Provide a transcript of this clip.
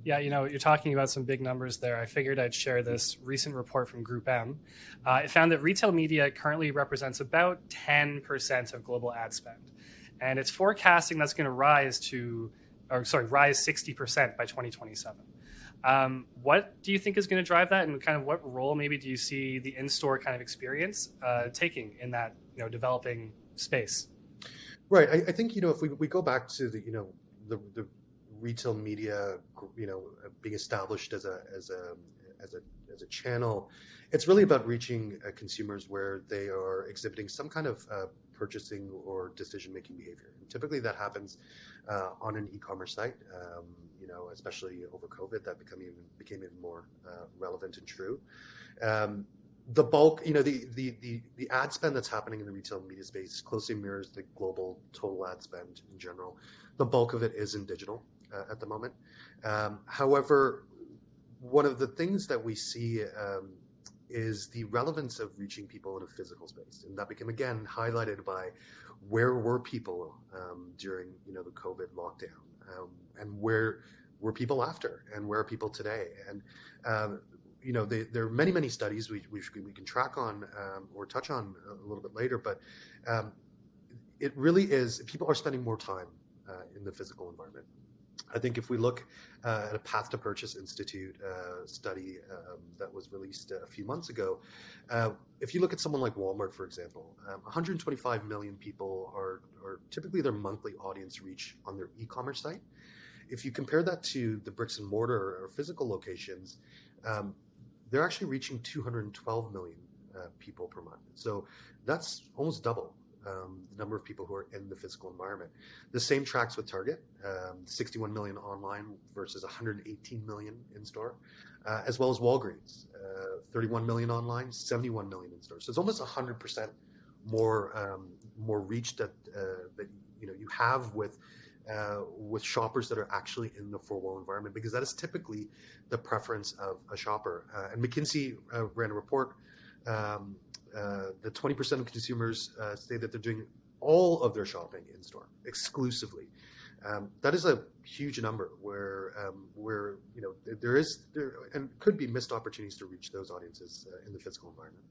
Yeah, you're talking about some big numbers there. I figured I'd share this recent report from Group M. It found that retail media currently represents about 10% of global ad spend. And it's forecasting that's going to rise 60% by 2027. What do you think is going to drive that, and kind of what role maybe do you see the in-store kind of experience taking in that developing space? Right. I think, if we go back to the retail media, being established as a channel, it's really about reaching consumers where they are exhibiting some kind of purchasing or decision-making behavior. And typically that happens on an e-commerce site, especially over COVID, that became even more relevant and true. The bulk, the ad spend that's happening in the retail media space closely mirrors the global total ad spend in general. The bulk of it is in digital at the moment. However, one of the things that we see is the relevance of reaching people in a physical space, and that became again highlighted by where were people during the COVID lockdown, and where were people after, and where are people today, and there are many studies we can track on or touch on a little bit later, but it really is people are spending more time in the physical environment. I think if we look at a Path to Purchase Institute study that was released a few months ago, if you look at someone like Walmart, for example, 125 million people are typically their monthly audience reach on their e-commerce site. If you compare that to the bricks and mortar or physical locations, they're actually reaching 212 million people per month. So that's almost double the number of people who are in the physical environment. The same tracks with Target, 61 million online versus 118 million in store, as well as Walgreens, 31 million online, 71 million in store. So it's almost 100% more reach that you have with shoppers that are actually in the four-wall environment, because that is typically the preference of a shopper. And McKinsey ran a report that 20% of consumers say that they're doing all of their shopping in store exclusively. That is a huge number where there could be missed opportunities to reach those audiences in the physical environment.